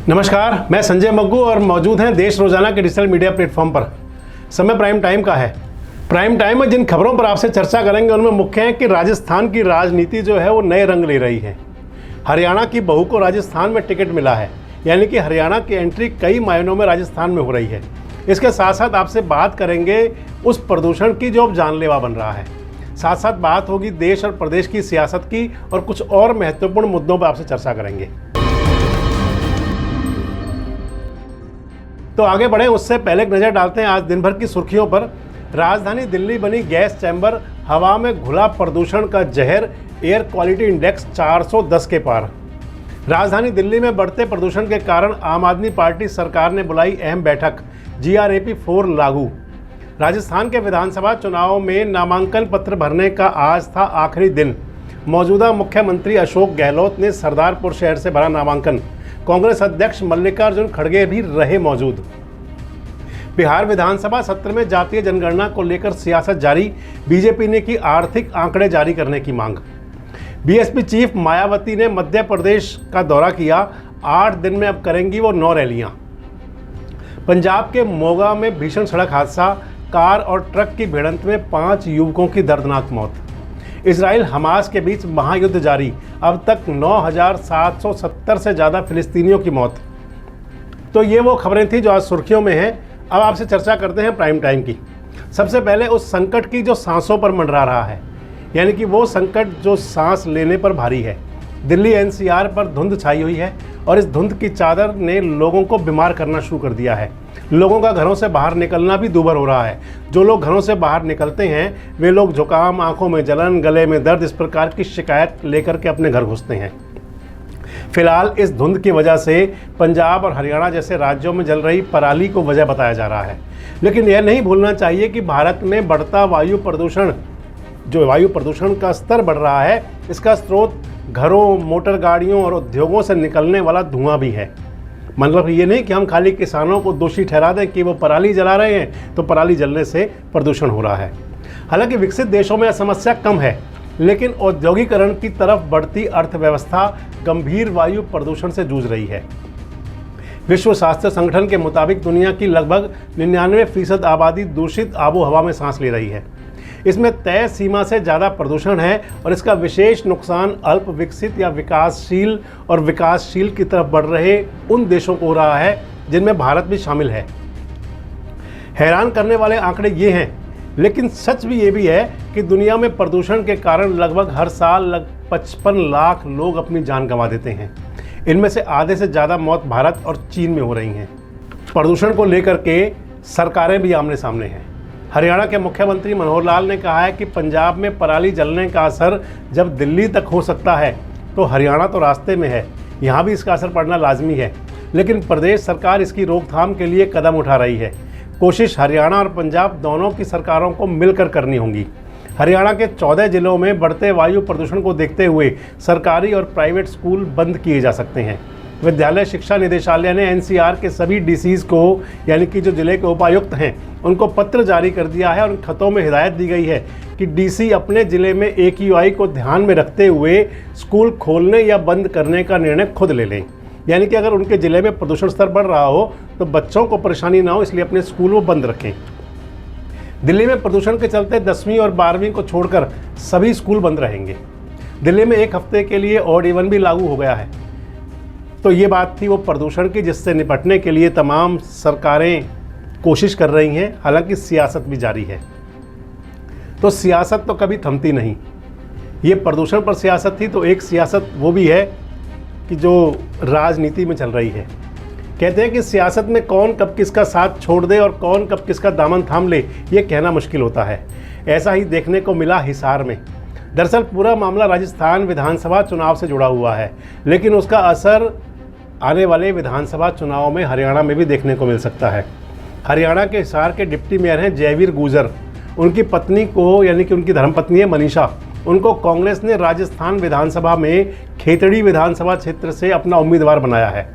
नमस्कार, मैं संजय मग्गू और मौजूद हैं देश रोजाना के डिजिटल मीडिया प्लेटफॉर्म पर। समय प्राइम टाइम का है। प्राइम टाइम में जिन खबरों पर आपसे चर्चा करेंगे उनमें मुख्य है कि राजस्थान की राजनीति जो है वो नए रंग ले रही है। हरियाणा की बहू को राजस्थान में टिकट मिला है, यानी कि हरियाणा की एंट्री कई मायनों में राजस्थान में हो रही है। इसके साथ साथ आपसे बात करेंगे उस प्रदूषण की जो अब जानलेवा बन रहा है। साथ साथ बात होगी देश और प्रदेश की सियासत की और कुछ और महत्वपूर्ण मुद्दों पर आपसे चर्चा करेंगे। तो आगे बढ़े उससे पहले एक नज़र डालते हैं आज दिन भर की सुर्खियों पर। राजधानी दिल्ली बनी गैस चैम्बर, हवा में घुला प्रदूषण का जहर, एयर क्वालिटी इंडेक्स 410 के पार। राजधानी दिल्ली में बढ़ते प्रदूषण के कारण आम आदमी पार्टी सरकार ने बुलाई अहम बैठक, GRAP 4 लागू। राजस्थान के विधानसभा चुनाव में नामांकन पत्र भरने का आज था आखिरी दिन। मौजूदा मुख्यमंत्री अशोक गहलोत ने सरदारपुर शहर से भरा नामांकन। कांग्रेस अध्यक्ष मल्लिकार्जुन खड़गे भी रहे मौजूद। बिहार विधानसभा सत्र में जातीय जनगणना को लेकर सियासत जारी, बीजेपी ने की आर्थिक आंकड़े जारी करने की मांग। बीएसपी चीफ मायावती ने मध्य प्रदेश का दौरा किया, 8 दिन में अब करेंगी वो 9 रैलियां। पंजाब के मोगा में भीषण सड़क हादसा, कार और ट्रक की भिड़ंत में 5 युवकों की दर्दनाक मौत। इजराइल हमास के बीच महायुद्ध जारी, अब तक 9,770 से ज़्यादा फिलिस्तीनियों की मौत। तो ये वो खबरें थी जो आज सुर्खियों में हैं। अब आपसे चर्चा करते हैं प्राइम टाइम की। सबसे पहले उस संकट की जो सांसों पर मंडरा रहा है, यानी कि वो संकट जो सांस लेने पर भारी है। दिल्ली NCR पर धुंध छाई हुई है और इस धुंध की चादर ने लोगों को बीमार करना शुरू कर दिया है। लोगों का घरों से बाहर निकलना भी दूभर हो रहा है। जो लोग घरों से बाहर निकलते हैं वे लोग जुकाम, आंखों में जलन, गले में दर्द, इस प्रकार की शिकायत लेकर के अपने घर घुसते हैं। फिलहाल इस धुंध की वजह से पंजाब और हरियाणा जैसे राज्यों में जल रही पराली को वजह बताया जा रहा है। लेकिन यह नहीं भूलना चाहिए कि भारत में बढ़ता वायु प्रदूषण का स्तर बढ़ रहा है, इसका स्रोत घरों, मोटर गाड़ियों और उद्योगों से निकलने वाला धुआं भी है। मतलब ये नहीं कि हम खाली किसानों को दोषी ठहरा दें कि वो पराली जला रहे हैं तो पराली जलने से प्रदूषण हो रहा है। हालांकि विकसित देशों में यह समस्या कम है, लेकिन औद्योगिकरण की तरफ बढ़ती अर्थव्यवस्था गंभीर वायु प्रदूषण से जूझ रही है। विश्व स्वास्थ्य संगठन के मुताबिक दुनिया की लगभग 99% आबादी दूषित आबो हवा में सांस ले रही है। इसमें तय सीमा से ज़्यादा प्रदूषण है और इसका विशेष नुकसान अल्प विकसित या विकासशील की तरफ बढ़ रहे उन देशों को हो रहा है जिनमें भारत भी शामिल है। हैरान करने वाले आंकड़े ये हैं, लेकिन सच भी ये भी है कि दुनिया में प्रदूषण के कारण लगभग हर साल 55 लाख लोग अपनी जान गंवा देते हैं। इनमें से आधे से ज़्यादा मौत भारत और चीन में हो रही हैं। प्रदूषण को लेकर के सरकारें भी आमने सामने हैं। हरियाणा के मुख्यमंत्री मनोहर लाल ने कहा है कि पंजाब में पराली जलने का असर जब दिल्ली तक हो सकता है तो हरियाणा तो रास्ते में है, यहाँ भी इसका असर पड़ना लाजमी है। लेकिन प्रदेश सरकार इसकी रोकथाम के लिए कदम उठा रही है। कोशिश हरियाणा और पंजाब दोनों की सरकारों को मिलकर करनी होगी। हरियाणा के 14 जिलों में बढ़ते वायु प्रदूषण को देखते हुए सरकारी और प्राइवेट स्कूल बंद किए जा सकते हैं। विद्यालय शिक्षा निदेशालय ने NCR के सभी DCs को, यानी कि जो जिले के उपायुक्त हैं, उनको पत्र जारी कर दिया है और उन खतों में हिदायत दी गई है कि DC अपने ज़िले में AQI को ध्यान में रखते हुए स्कूल खोलने या बंद करने का निर्णय खुद ले लें। यानी कि अगर उनके ज़िले में प्रदूषण स्तर बढ़ रहा हो तो बच्चों को परेशानी ना हो, इसलिए अपने स्कूल वो बंद रखें। दिल्ली में प्रदूषण के चलते 10वीं और 12वीं को छोड़कर सभी स्कूल बंद रहेंगे। दिल्ली में 1 हफ्ते के लिए ऑड इवन भी लागू हो गया है। तो ये बात थी वो प्रदूषण की, जिससे निपटने के लिए तमाम सरकारें कोशिश कर रही हैं, हालांकि सियासत भी जारी है। तो सियासत तो कभी थमती नहीं। ये प्रदूषण पर सियासत थी तो एक सियासत वो भी है कि जो राजनीति में चल रही है। कहते हैं कि सियासत में कौन कब किसका साथ छोड़ दे और कौन कब किसका दामन थाम ले, ये कहना मुश्किल होता है। ऐसा ही देखने को मिला हिसार में। दरअसल पूरा मामला राजस्थान विधानसभा चुनाव से जुड़ा हुआ है, लेकिन उसका असर आने वाले विधानसभा चुनाव में हरियाणा में भी देखने को मिल सकता है। हरियाणा के हिसार के डिप्टी मेयर हैं जयवीर गुर्जर। उनकी पत्नी को, यानी कि उनकी धर्मपत्नी है मनीषा, उनको कांग्रेस ने राजस्थान विधानसभा में खेतड़ी विधानसभा क्षेत्र से अपना उम्मीदवार बनाया है।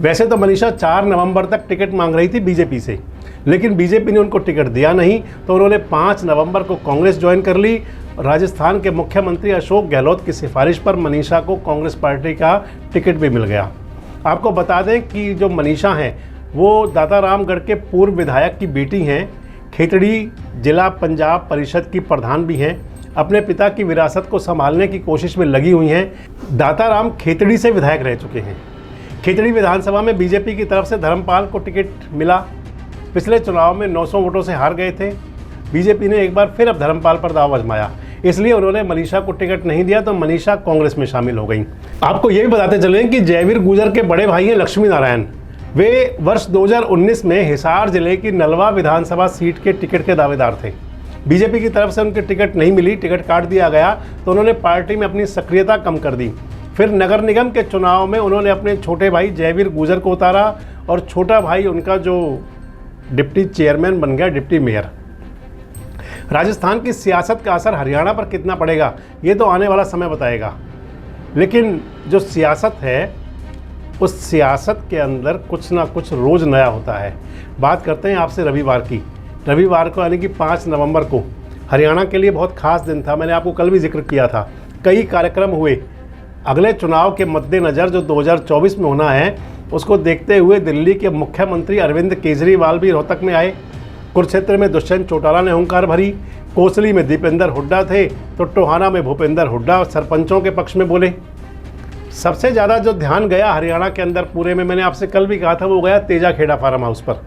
वैसे तो मनीषा 4 नवंबर तक टिकट मांग रही थी बीजेपी से, लेकिन बीजेपी ने उनको टिकट दिया नहीं, तो उन्होंने 5 नवंबर को कांग्रेस ज्वाइन कर ली। राजस्थान के मुख्यमंत्री अशोक गहलोत की सिफारिश पर मनीषा को कांग्रेस पार्टी का टिकट भी मिल गया। आपको बता दें कि जो मनीषा हैं वो दातारामगढ़ के पूर्व विधायक की बेटी हैं, खेतड़ी जिला पंजाब परिषद की प्रधान भी हैं, अपने पिता की विरासत को संभालने की कोशिश में लगी हुई हैं। दाताराम खेतड़ी से विधायक रह चुके हैं। खेतड़ी विधानसभा में बीजेपी की तरफ से धर्मपाल को टिकट मिला। पिछले चुनाव में 900 वोटों से हार गए थे। बीजेपी ने एक बार फिर अब धर्मपाल पर दाव आजमाया, इसलिए उन्होंने मनीषा को टिकट नहीं दिया, तो मनीषा कांग्रेस में शामिल हो गई। आपको ये भी बताते चलें कि जयवीर गुर्जर के बड़े भाई हैं लक्ष्मी नारायण। वे वर्ष 2019 में हिसार जिले की नलवा विधानसभा सीट के टिकट के दावेदार थे। बीजेपी की तरफ से उनके टिकट नहीं मिली, टिकट काट दिया गया, तो उन्होंने पार्टी में अपनी सक्रियता कम कर दी। फिर नगर निगम के चुनाव में उन्होंने अपने छोटे भाई जयवीर गुर्जर को उतारा और छोटा भाई उनका जो डिप्टी चेयरमैन बन गया, डिप्टी मेयर। राजस्थान की सियासत का असर हरियाणा पर कितना पड़ेगा ये तो आने वाला समय बताएगा, लेकिन जो सियासत है उस सियासत के अंदर कुछ ना कुछ रोज़ नया होता है। बात करते हैं आपसे रविवार की। रविवार को यानी कि 5 नवंबर को हरियाणा के लिए बहुत खास दिन था। मैंने आपको कल भी जिक्र किया था। कई कार्यक्रम हुए। अगले चुनाव के मद्देनज़र जो 2024 में होना है, उसको देखते हुए दिल्ली के मुख्यमंत्री अरविंद केजरीवाल भी रोहतक में आए। कुरुक्षेत्र में दुष्यंत चौटाला ने हुंकार भरी। कोसली में दीपेंद्र हुड्डा थे, तो टोहाना में भूपेंद्र हुड्डा सरपंचों के पक्ष में बोले। सबसे ज़्यादा जो ध्यान गया हरियाणा के अंदर पूरे में, मैंने आपसे कल भी कहा था, वो गया तेजाखेड़ा फार्म हाउस पर।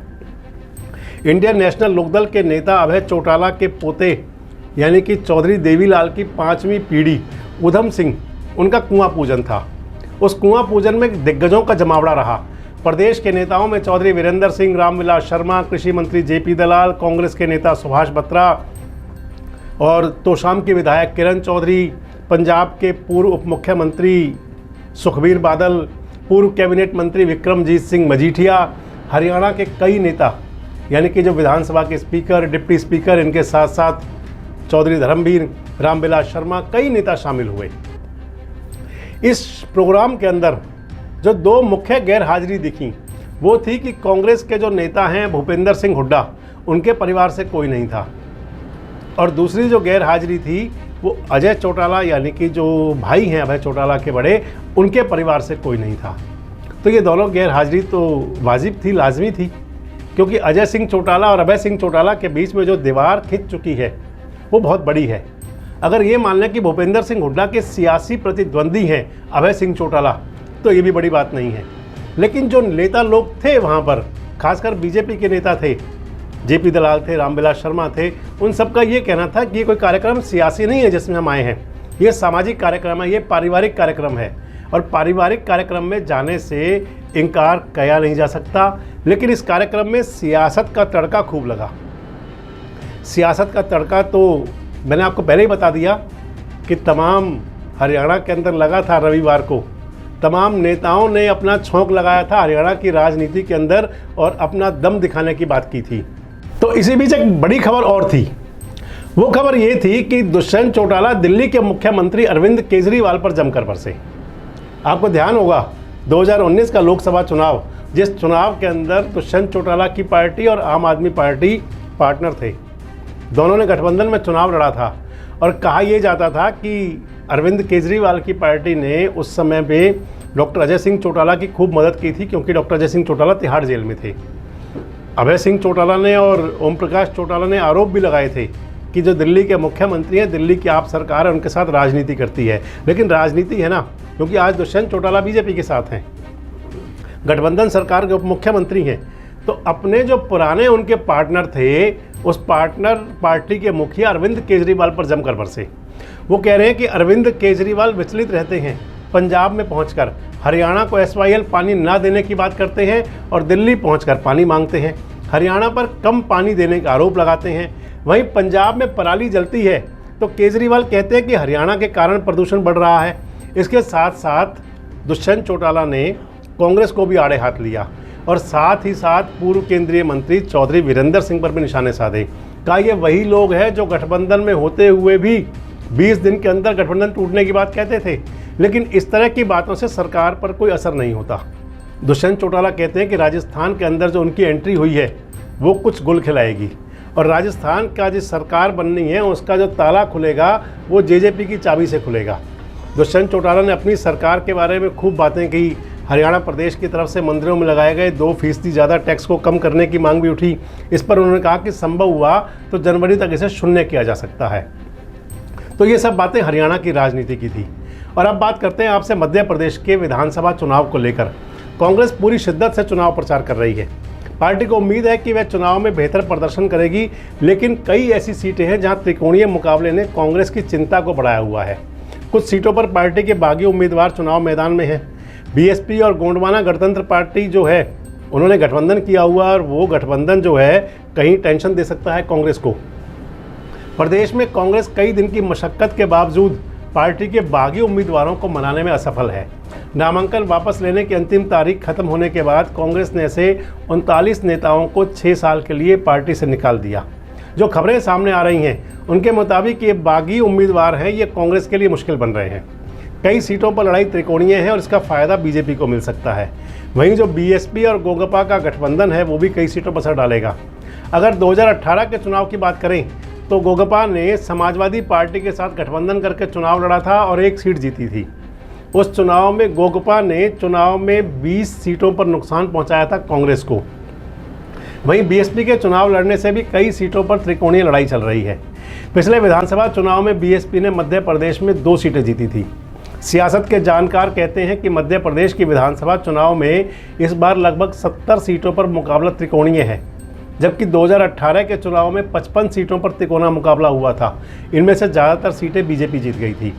इंडियन नेशनल लोकदल के नेता अभय चौटाला के पोते यानी कि चौधरी देवीलाल की 5वीं पीढ़ी उधम सिंह, उनका कुआं पूजन था। उस कुआं पूजन में दिग्गजों का जमावड़ा रहा। प्रदेश के नेताओं में चौधरी वीरेंद्र सिंह, रामविलास शर्मा, कृषि मंत्री जेपी दलाल, कांग्रेस के नेता सुभाष बत्रा और तोशाम के विधायक किरण चौधरी, पंजाब के पूर्व उप मुख्यमंत्री सुखबीर बादल, पूर्व कैबिनेट मंत्री विक्रमजीत सिंह मजीठिया, हरियाणा के कई नेता यानी कि जो विधानसभा के स्पीकर, डिप्टी स्पीकर, इनके साथ साथ चौधरी धर्मवीर, रामविलास शर्मा, कई नेता शामिल हुए। इस प्रोग्राम के अंदर जो 2 मुख्य गैर हाजिरी दिखी वो थी कि कांग्रेस के जो नेता हैं भूपेंद्र सिंह हुड्डा, उनके परिवार से कोई नहीं था, और दूसरी जो गैर हाजिरी थी वो अजय चौटाला यानी कि जो भाई हैं अभय चौटाला के बड़े, उनके परिवार से कोई नहीं था। तो ये दोनों गैर हाजिरी तो वाजिब थी, लाजमी थी, क्योंकि अजय सिंह चौटाला और अभय सिंह चौटाला के बीच में जो दीवार खिंच चुकी है वो बहुत बड़ी है। अगर ये मान लें कि भूपेंद्र सिंह हुड्डा के सियासी प्रतिद्वंदी हैं अभय सिंह चौटाला, तो ये भी बड़ी बात नहीं है। लेकिन जो नेता लोग थे वहाँ पर, खासकर बीजेपी के नेता थे, जेपी दलाल थे, रामविलास शर्मा थे, उन सबका ये कहना था कि ये कोई कार्यक्रम सियासी नहीं है जिसमें हम आए हैं, ये सामाजिक कार्यक्रम है, ये पारिवारिक कार्यक्रम है, और पारिवारिक कार्यक्रम में जाने से इनकार किया नहीं जा सकता। लेकिन इस कार्यक्रम में सियासत का तड़का खूब लगा। सियासत का तड़का तो मैंने आपको पहले ही बता दिया कि तमाम हरियाणा के अंदर लगा था। रविवार को तमाम नेताओं ने अपना छौंक लगाया था हरियाणा की राजनीति के अंदर और अपना दम दिखाने की बात की थी। तो इसी बीच एक बड़ी खबर और थी। वो खबर ये थी कि दुष्यंत चौटाला दिल्ली के मुख्यमंत्री अरविंद केजरीवाल पर जमकर बरसे। आपको ध्यान होगा 2019 का लोकसभा चुनाव, जिस चुनाव के अंदर दुष्यंत चौटाला की पार्टी और आम आदमी पार्टी पार्टनर थे, दोनों ने गठबंधन में चुनाव लड़ा था, और कहा यह जाता था कि अरविंद केजरीवाल की पार्टी ने उस समय पे डॉक्टर अजय सिंह चौटाला की खूब मदद की थी, क्योंकि डॉक्टर अजय सिंह चौटाला तिहाड़ जेल में थे। अभय सिंह चौटाला ने और ओम प्रकाश चौटाला ने आरोप भी लगाए थे कि जो दिल्ली के मुख्यमंत्री हैं, दिल्ली की आप सरकार है, उनके साथ राजनीति करती है। लेकिन राजनीति है ना, क्योंकि आज दुष्यंत चौटाला बीजेपी के साथ हैं, गठबंधन सरकार के उप मुख्यमंत्री हैं, तो अपने जो पुराने उनके पार्टनर थे, उस पार्टनर पार्टी के मुखिया अरविंद केजरीवाल पर जमकर बरसे। वो कह रहे हैं कि अरविंद केजरीवाल विचलित रहते हैं, पंजाब में पहुंचकर हरियाणा को SYL पानी ना देने की बात करते हैं और दिल्ली पहुंचकर पानी मांगते हैं, हरियाणा पर कम पानी देने का आरोप लगाते हैं। वहीं पंजाब में पराली जलती है तो केजरीवाल कहते हैं कि हरियाणा के कारण प्रदूषण बढ़ रहा है। इसके साथ साथ दुष्यंत चौटाला ने कांग्रेस को भी आड़े हाथ लिया और साथ ही साथ पूर्व केंद्रीय मंत्री चौधरी वीरेंद्र सिंह पर भी निशाने साधे। कहा ये वही लोग हैं जो गठबंधन में होते हुए भी 20 दिन के अंदर गठबंधन टूटने की बात कहते थे, लेकिन इस तरह की बातों से सरकार पर कोई असर नहीं होता। दुष्यंत चौटाला कहते हैं कि राजस्थान के अंदर जो उनकी एंट्री हुई है वो कुछ गुल खिलाएगी, और राजस्थान का जिस सरकार बननी है उसका जो ताला खुलेगा वो JJP की चाबी से खुलेगा। दुष्यंत चौटाला ने अपनी सरकार के बारे में खूब बातें की, हरियाणा प्रदेश की तरफ से मंदिरों में लगाए गए 2% ज़्यादा टैक्स को कम करने की मांग भी उठी। इस पर उन्होंने कहा कि संभव हुआ तो जनवरी तक इसे शून्य किया जा सकता है। तो ये सब बातें हरियाणा की राजनीति की थी। और अब बात करते हैं आपसे मध्य प्रदेश के विधानसभा चुनाव को लेकर। कांग्रेस पूरी शिद्दत से चुनाव प्रचार कर रही है। पार्टी को उम्मीद है कि वह चुनाव में बेहतर प्रदर्शन करेगी, लेकिन कई ऐसी सीटें हैं जहां त्रिकोणीय मुकाबले ने कांग्रेस की चिंता को बढ़ाया हुआ है। कुछ सीटों पर पार्टी के बागी उम्मीदवार चुनाव मैदान में हैं। बीएसपी और गोंडवाना गणतंत्र पार्टी जो है, उन्होंने गठबंधन किया हुआ, और वो गठबंधन जो है कहीं टेंशन दे सकता है कांग्रेस को। प्रदेश में कांग्रेस कई दिन की मशक्कत के बावजूद पार्टी के बागी उम्मीदवारों को मनाने में असफल है। नामांकन वापस लेने की अंतिम तारीख खत्म होने के बाद कांग्रेस ने ऐसे 39 नेताओं को 6 साल के लिए पार्टी से निकाल दिया। जो खबरें सामने आ रही हैं उनके मुताबिक ये बागी उम्मीदवार हैं, ये कांग्रेस के लिए मुश्किल बन रहे हैं। कई सीटों पर लड़ाई त्रिकोणीय है और इसका फ़ायदा बीजेपी को मिल सकता है। वहीं जो बीएसपी और गोगपा का गठबंधन है वो भी कई सीटों पर असर डालेगा। अगर 2018 के चुनाव की बात करें तो गोगपा ने समाजवादी पार्टी के साथ गठबंधन करके चुनाव लड़ा था और 1 सीट जीती थी। उस चुनाव में गोगपा ने चुनाव में 20 सीटों पर नुकसान पहुंचाया था कांग्रेस को। वहीं बीएसपी के चुनाव लड़ने से भी कई सीटों पर त्रिकोणीय लड़ाई चल रही है। पिछले विधानसभा चुनाव में बीएसपी ने मध्य प्रदेश में 2 सीटें जीती थी। सियासत के जानकार कहते हैं कि मध्य प्रदेश की विधानसभा चुनाव में इस बार लगभग 70 सीटों पर मुकाबला त्रिकोणीय है, जबकि 2018 के चुनाव में 55 सीटों पर त्रिकोणा मुकाबला हुआ था। इनमें से ज़्यादातर सीटें बीजेपी जीत गई थी।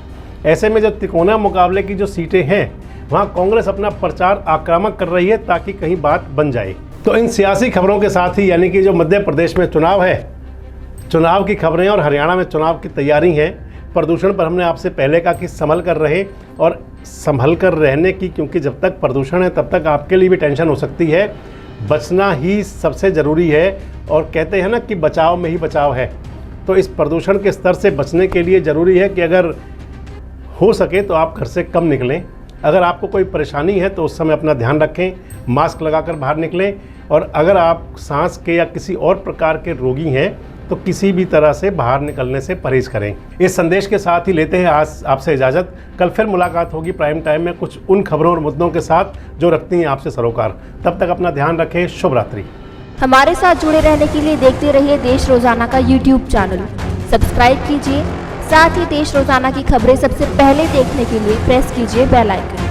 ऐसे में जो त्रिकोणा मुकाबले की जो सीटें हैं वहाँ कांग्रेस अपना प्रचार आक्रामक कर रही है ताकि कहीं बात बन जाए। तो इन सियासी खबरों के साथ ही, यानी कि जो मध्य प्रदेश में चुनाव है, चुनाव की खबरें और हरियाणा में चुनाव की तैयारी है, प्रदूषण पर हमने आपसे पहले कहा कि संभल कर रहे और संभल कर रहने की, क्योंकि जब तक प्रदूषण है तब तक आपके लिए भी टेंशन हो सकती है। बचना ही सबसे ज़रूरी है और कहते हैं ना कि बचाव में ही बचाव है। तो इस प्रदूषण के स्तर से बचने के लिए ज़रूरी है कि अगर हो सके तो आप घर से कम निकलें। अगर आपको कोई परेशानी है तो उस समय अपना ध्यान रखें, मास्क लगाकर बाहर निकलें। और अगर आप सांस के या किसी और प्रकार के रोगी हैं तो किसी भी तरह से बाहर निकलने से परहेज करें। इस संदेश के साथ ही लेते हैं आज आपसे इजाज़त। कल फिर मुलाकात होगी प्राइम टाइम में कुछ उन खबरों और मुद्दों के साथ जो रखती हैं आपसे सरोकार। तब तक अपना ध्यान रखें। शुभ रात्रि। हमारे साथ जुड़े रहने के लिए देखते रहिए देश रोजाना का यूट्यूब चैनल। सब्सक्राइब कीजिए, साथ ही देश रोजाना की खबरें सबसे पहले देखने के लिए प्रेस कीजिए बेल आइकन।